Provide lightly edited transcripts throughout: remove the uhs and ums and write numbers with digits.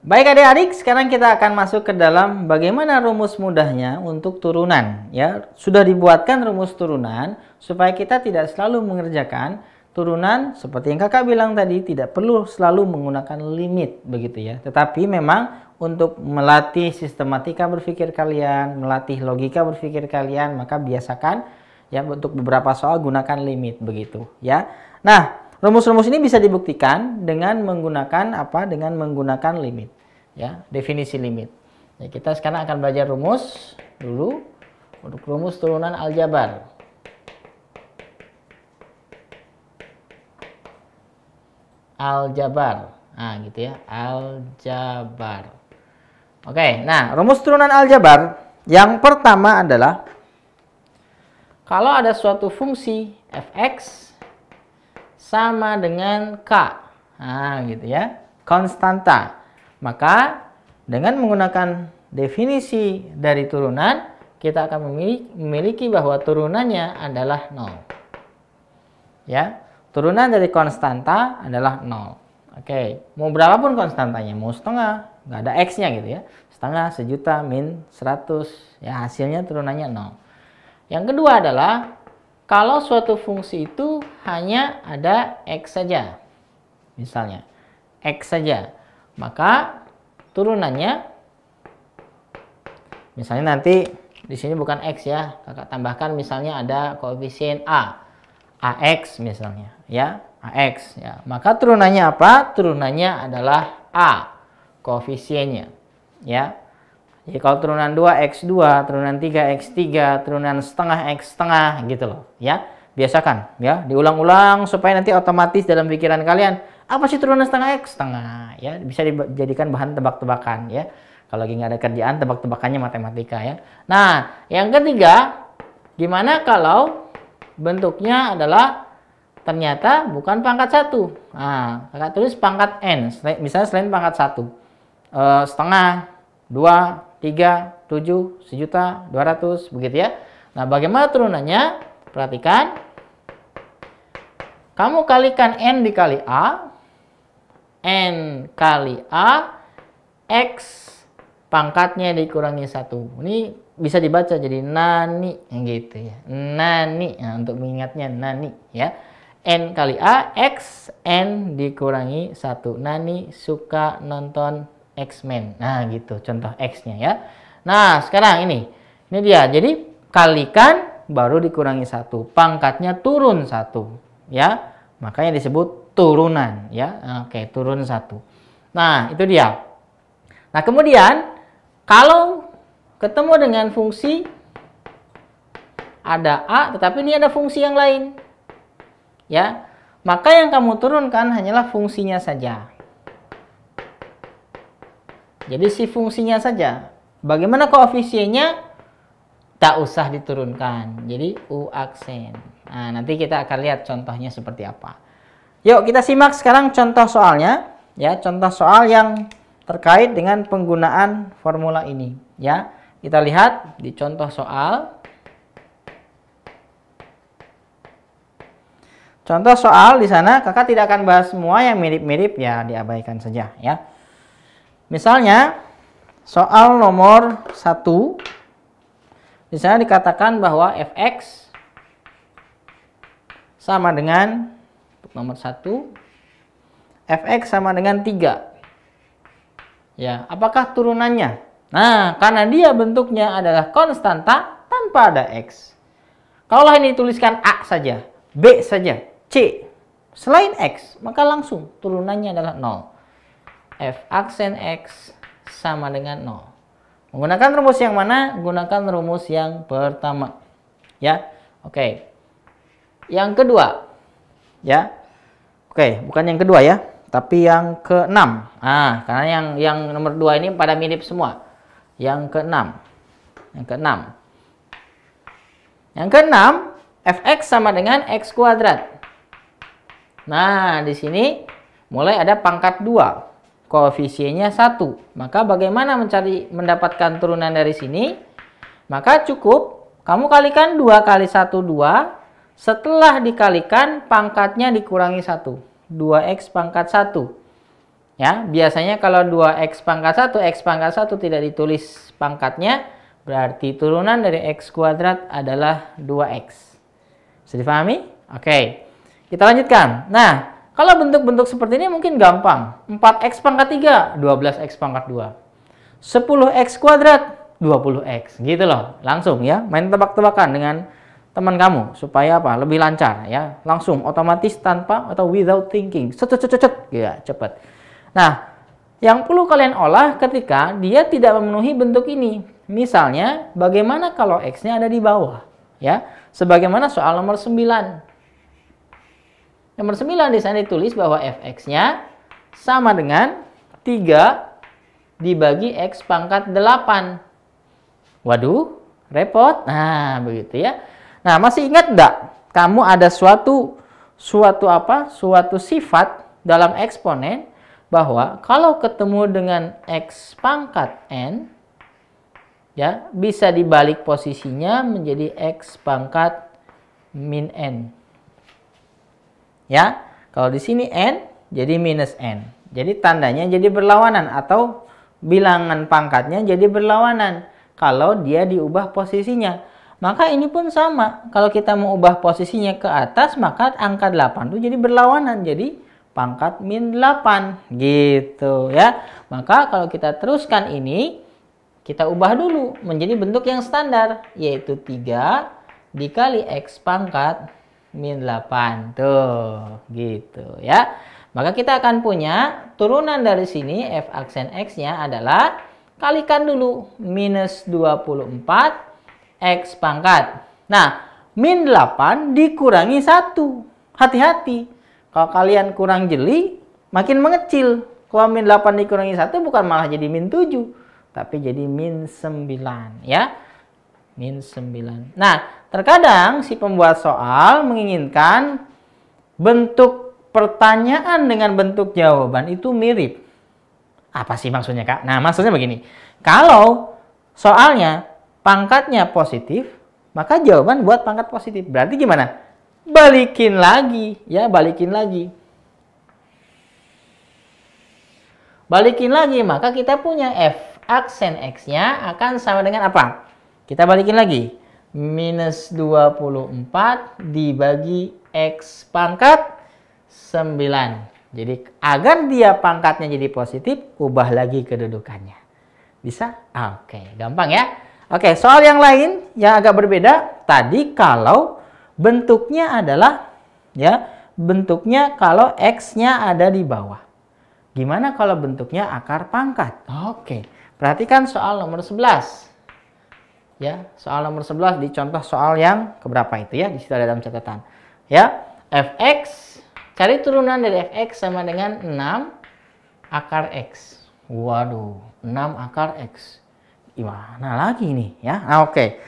Baik adik-adik, sekarang kita akan masuk ke dalam bagaimana rumus mudahnya untuk turunan. Ya, sudah dibuatkan rumus turunan supaya kita tidak selalu mengerjakan turunan seperti yang kakak bilang tadi, tidak perlu selalu menggunakan limit begitu ya. Tetapi memang untuk melatih sistematika berpikir kalian, melatih logika berpikir kalian, maka biasakan ya untuk beberapa soal gunakan limit begitu ya. Nah, rumus-rumus ini bisa dibuktikan dengan menggunakan apa? Dengan menggunakan limit. Ya, definisi limit. Ya, kita sekarang akan belajar rumus dulu untuk rumus turunan aljabar. Aljabar. Nah, gitu ya, aljabar. Oke, nah, rumus turunan aljabar yang pertama adalah kalau ada suatu fungsi fx sama dengan k. Nah, gitu ya, konstanta. Maka dengan menggunakan definisi dari turunan, kita akan memiliki bahwa turunannya adalah 0. Ya, turunan dari konstanta adalah 0. Oke, mau berapapun konstantanya, mau setengah, nggak ada x-nya gitu ya. Setengah, sejuta, min 100, ya hasilnya turunannya 0. Yang kedua adalah kalau suatu fungsi itu hanya ada x saja. Misalnya, x saja. Maka turunannya misalnya nanti di sini bukan x ya, kakak tambahkan misalnya ada koefisien ax misalnya ya, ax ya. Maka turunannya apa? Turunannya adalah a, koefisiennya ya. Jadi kalau turunan 2x2, turunan 3x3, turunan setengah x setengah gitu loh ya. Biasakan ya, diulang-ulang supaya nanti otomatis dalam pikiran kalian, apa sih turunan setengah x setengah ya, bisa dijadikan bahan tebak-tebakan ya. Kalau lagi nggak ada kerjaan, tebak-tebakannya matematika ya. Nah, yang ketiga, gimana kalau bentuknya adalah ternyata bukan pangkat 1. Nah, kakak tulis pangkat n, misalnya selain pangkat 1, setengah, 2, 3, 7, sejuta, 200 begitu ya. Nah, bagaimana turunannya? Perhatikan, kamu kalikan n dikali a, n kali a, x pangkatnya dikurangi 1. Ini bisa dibaca jadi nani gitu ya, nani. Nah, untuk mengingatnya nani ya, n kali a, x n dikurangi 1. Nani suka nonton X-Men. Nah gitu contoh x-nya ya. Nah sekarang ini dia, jadi kalikan baru dikurangi 1, pangkatnya turun 1 ya, makanya disebut turunan ya. Oke, turun 1. Nah itu dia. Nah kemudian kalau ketemu dengan fungsi ada a tetapi ini ada fungsi yang lain ya, maka yang kamu turunkan hanyalah fungsinya saja. Jadi si fungsinya saja. Bagaimana koefisiennya? Tak usah diturunkan. Jadi U aksen. Nah, nanti kita akan lihat contohnya seperti apa. Yuk kita simak sekarang contoh soalnya. Ya, contoh soal yang terkait dengan penggunaan formula ini. Ya, kita lihat di contoh soal. Contoh soal di sana kakak tidak akan bahas semua, yang mirip-mirip ya diabaikan saja ya. Misalnya soal nomor 1, di sana dikatakan bahwa fx sama dengan nomor 1, fx sama dengan 3. Ya, apakah turunannya? Nah, karena dia bentuknya adalah konstanta tanpa ada x. Kalau ini dituliskan a saja, b saja, c selain x, maka langsung turunannya adalah 0. F aksen x sama dengan 0. Menggunakan rumus yang mana? Gunakan rumus yang pertama. Ya. Oke. Yang kedua. Ya. Oke, bukan yang kedua ya, tapi yang ke-6. Nah, karena yang nomor 2 ini pada mirip semua. Yang ke-6. Yang ke-6. Yang ke-6, fx sama dengan x kuadrat. Nah, di sini mulai ada pangkat 2. Koefisiennya 1. Maka bagaimana mendapatkan turunan dari sini? Maka cukup kamu kalikan 2 kali 1, 2. Setelah dikalikan pangkatnya dikurangi 1. 2x pangkat 1. Ya, biasanya kalau 2x pangkat 1, x pangkat 1 tidak ditulis pangkatnya, berarti turunan dari x kuadrat adalah 2x. Bisa dipahami? Oke. Kita lanjutkan. Nah, kalau bentuk-bentuk seperti ini mungkin gampang. 4x pangkat 3, 12x pangkat 2. 10x kuadrat, 20x. Gitu loh. Langsung ya, main tebak-tebakan dengan teman kamu supaya apa? Lebih lancar ya. Langsung otomatis tanpa atau without thinking. Cet ya, cepat. Nah, yang perlu kalian olah ketika dia tidak memenuhi bentuk ini. Misalnya, bagaimana kalau x-nya ada di bawah? Ya, sebagaimana soal nomor 9. Nomor 9 di sana ditulis bahwa fx-nya sama dengan 3 dibagi x pangkat 8. Waduh, repot. Nah, begitu ya. Nah, masih ingat enggak? Kamu ada suatu sifat dalam eksponen bahwa kalau ketemu dengan x pangkat n, ya, bisa dibalik posisinya menjadi x pangkat min n. Ya, kalau di sini n jadi minus n. Jadi tandanya jadi berlawanan atau bilangan pangkatnya jadi berlawanan kalau dia diubah posisinya. Maka ini pun sama. Kalau kita mau ubah posisinya ke atas, maka angka 8 itu jadi berlawanan. Jadi pangkat min 8 gitu ya. Maka kalau kita teruskan ini, kita ubah dulu menjadi bentuk yang standar, yaitu 3 dikali x pangkat min 8. Tuh, gitu ya. Maka kita akan punya turunan dari sini f aksen x-nya adalah kalikan dulu minus 24 x pangkat. Nah, min 8 dikurangi 1. Hati-hati. Kalau kalian kurang jeli, makin mengecil. Kalau min 8 dikurangi 1 bukan malah jadi min 7, tapi jadi min 9 ya. Min 9. Nah, terkadang si pembuat soal menginginkan bentuk pertanyaan dengan bentuk jawaban itu mirip. Apa sih maksudnya, Kak? Nah, maksudnya begini. Kalau soalnya pangkatnya positif, maka jawaban buat pangkat positif. Berarti gimana? Balikin lagi, ya, balikin lagi. Balikin lagi, maka kita punya f aksen x-nya akan sama dengan apa? Kita balikin lagi. Minus 24 dibagi x pangkat 9. Jadi agar dia pangkatnya jadi positif, ubah lagi kedudukannya. Bisa? Oke, gampang ya. Oke, soal yang lain yang agak berbeda. Tadi kalau bentuknya adalah, ya, bentuknya kalau x-nya ada di bawah. Gimana kalau bentuknya akar pangkat? Oke, perhatikan soal nomor 11. Ya, soal nomor 11 di contoh soal yang keberapa itu ya, di situ ada dalam catatan. Ya, fx, cari turunan dari fx sama dengan 6 akar x. Waduh, 6 akar x. Gimana lagi nih ya? Nah, oke.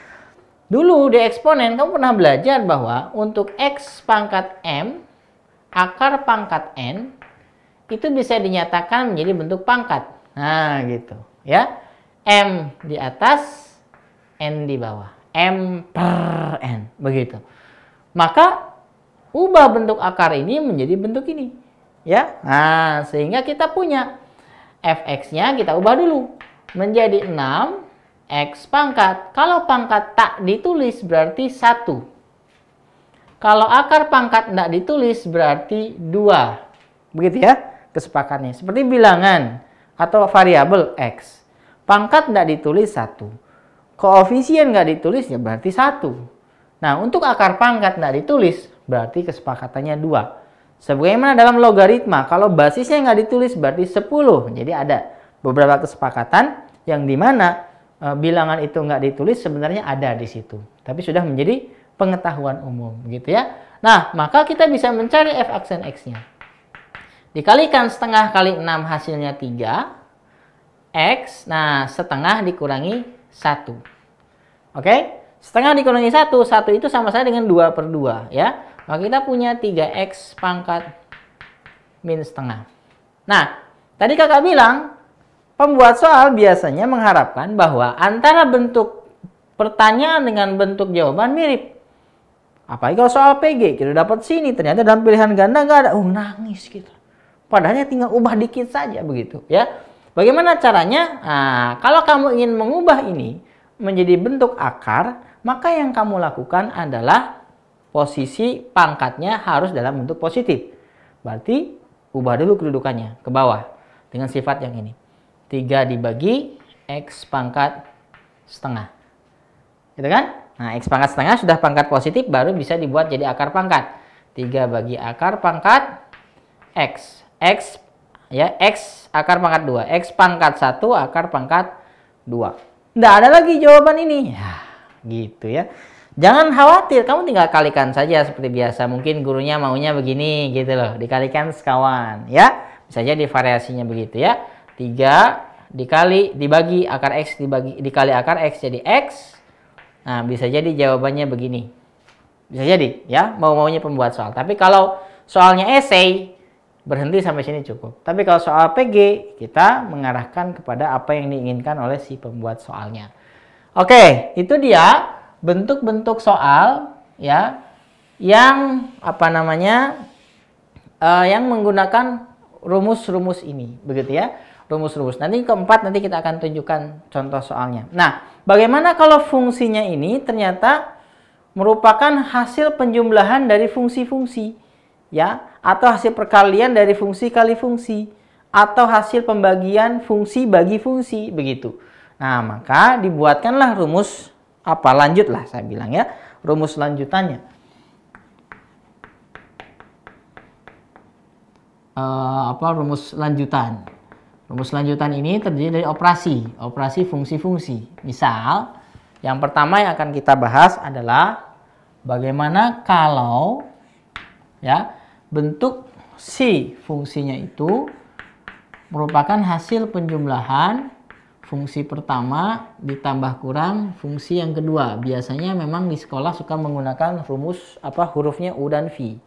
Dulu di eksponen kamu pernah belajar bahwa untuk x pangkat m, akar pangkat n, itu bisa dinyatakan menjadi bentuk pangkat. Nah, gitu ya. M di atas, n di bawah. M per n, begitu. Maka ubah bentuk akar ini menjadi bentuk ini. Ya. Nah, sehingga kita punya fx-nya kita ubah dulu menjadi 6 x pangkat. Kalau pangkat tak ditulis berarti 1. Kalau akar pangkat tidak ditulis berarti 2. Begitu ya kesepakatannya. Seperti bilangan atau variabel x. Pangkat tidak ditulis 1. Koefisien nggak ditulis ya berarti 1. Nah, untuk akar pangkat tidak ditulis berarti kesepakatannya 2. Sebagaimana dalam logaritma, kalau basisnya nggak ditulis berarti 10. Jadi ada beberapa kesepakatan yang dimana bilangan itu nggak ditulis sebenarnya ada di situ, tapi sudah menjadi pengetahuan umum, gitu ya. Nah, maka kita bisa mencari f aksen x-nya. Dikalikan setengah kali 6 hasilnya 3 x. Nah, setengah dikurangi 1. Oke, setengah dikurangi 1, 1 itu sama saja dengan 2 per 2 ya. Maka kita punya 3x pangkat min setengah. Nah, tadi kakak bilang pembuat soal biasanya mengharapkan bahwa antara bentuk pertanyaan dengan bentuk jawaban mirip. Apalagi kalau soal PG, kita dapat sini, ternyata dalam pilihan ganda nggak ada. Nangis kita. Padahal tinggal ubah dikit saja begitu ya. Bagaimana caranya? Nah, kalau kamu ingin mengubah ini menjadi bentuk akar, maka yang kamu lakukan adalah posisi pangkatnya harus dalam bentuk positif. Berarti ubah dulu kedudukannya ke bawah dengan sifat yang ini. 3 dibagi X pangkat setengah. Gitu kan? Nah, X pangkat setengah sudah pangkat positif, baru bisa dibuat jadi akar pangkat. 3 bagi akar pangkat X. X ya, X akar pangkat 2. X pangkat 1 akar pangkat 2. Nggak ada lagi jawaban ini. Ya, gitu ya. Jangan khawatir, kamu tinggal kalikan saja seperti biasa. Mungkin gurunya maunya begini gitu loh. Dikalikan sekawan ya. Bisa jadi variasinya begitu ya. 3 dibagi akar X dikali akar X jadi X. Nah, bisa jadi jawabannya begini. Bisa jadi ya, mau-maunya pembuat soal. Tapi kalau soalnya esai, berhenti sampai sini cukup. Tapi kalau soal PG, kita mengarahkan kepada apa yang diinginkan oleh si pembuat soalnya. Oke, itu dia bentuk-bentuk soal ya yang yang menggunakan rumus-rumus ini, begitu ya. Rumus-rumus. Nanti keempat nanti kita akan tunjukkan contoh soalnya. Nah, bagaimana kalau fungsinya ini ternyata merupakan hasil penjumlahan dari fungsi-fungsi ya, atau hasil perkalian dari fungsi kali fungsi, atau hasil pembagian fungsi bagi fungsi begitu. Nah, maka dibuatkanlah rumus lanjutlah saya bilang ya, rumus lanjutannya. Rumus lanjutan. Rumus lanjutan ini terdiri dari operasi fungsi-fungsi. Misal, yang pertama yang akan kita bahas adalah bagaimana kalau ya bentuk si fungsinya itu merupakan hasil penjumlahan fungsi pertama ditambah kurang fungsi yang kedua. Biasanya memang di sekolah suka menggunakan rumus hurufnya U dan V.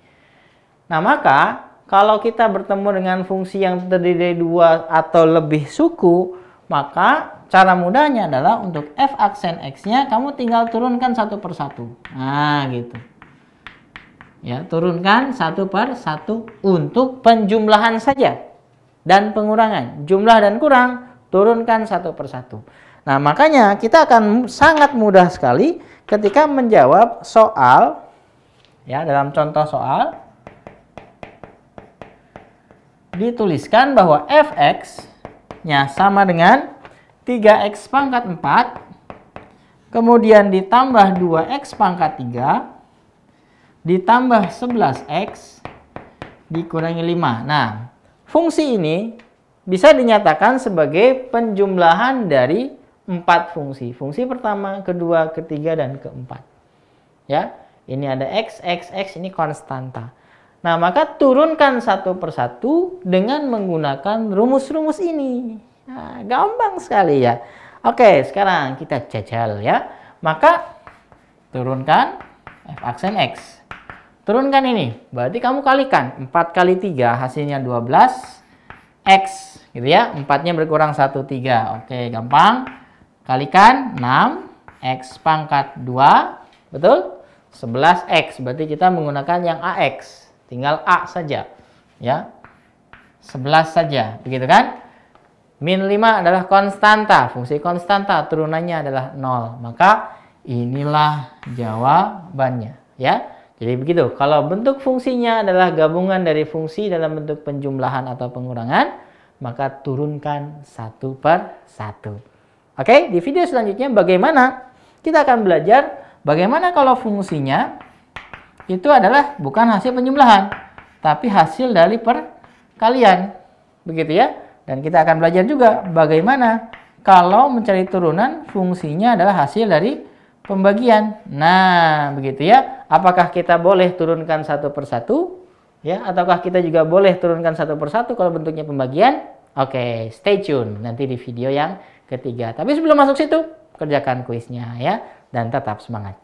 Nah, maka kalau kita bertemu dengan fungsi yang terdiri dari 2 atau lebih suku, maka cara mudahnya adalah untuk f aksen x-nya kamu tinggal turunkan satu per satu. Nah, gitu. Ya, turunkan satu per satu untuk penjumlahan saja dan pengurangan. Jumlah dan kurang turunkan satu per satu. Nah, makanya kita akan sangat mudah sekali ketika menjawab soal ya, dalam contoh soal dituliskan bahwa fx-nya sama dengan 3x pangkat 4, kemudian ditambah 2x pangkat 3, ditambah 11x, dikurangi 5. Nah, fungsi ini bisa dinyatakan sebagai penjumlahan dari 4 fungsi. Fungsi pertama, kedua, ketiga, dan keempat. Ya, ini ada x, ini konstanta. Nah, maka turunkan satu per satu dengan menggunakan rumus-rumus ini. Nah, gampang sekali ya. Oke, sekarang kita jajal ya. Maka turunkan f aksen x. Turunkan ini, berarti kamu kalikan 4 kali 3 hasilnya 12 x gitu ya. 4-nya berkurang 1, 3. Oke, gampang. Kalikan 6 x pangkat 2, betul? 11x, berarti kita menggunakan yang ax. Tinggal A saja, ya. 11 saja, begitu kan? Min 5 adalah konstanta, fungsi konstanta, turunannya adalah 0. Maka inilah jawabannya, ya. Jadi begitu, kalau bentuk fungsinya adalah gabungan dari fungsi dalam bentuk penjumlahan atau pengurangan, maka turunkan satu per satu. Oke, di video selanjutnya bagaimana? Kita akan belajar bagaimana kalau fungsinya itu adalah bukan hasil penjumlahan, tapi hasil dari perkalian. Begitu ya. Dan kita akan belajar juga bagaimana kalau mencari turunan fungsinya adalah hasil dari pembagian. Nah, begitu ya. Apakah kita boleh turunkan satu per satu? Ya, ataukah kita juga boleh turunkan satu per satu kalau bentuknya pembagian? Oke, stay tune nanti di video yang ketiga. Tapi sebelum masuk situ, kerjakan kuisnya ya. Dan tetap semangat.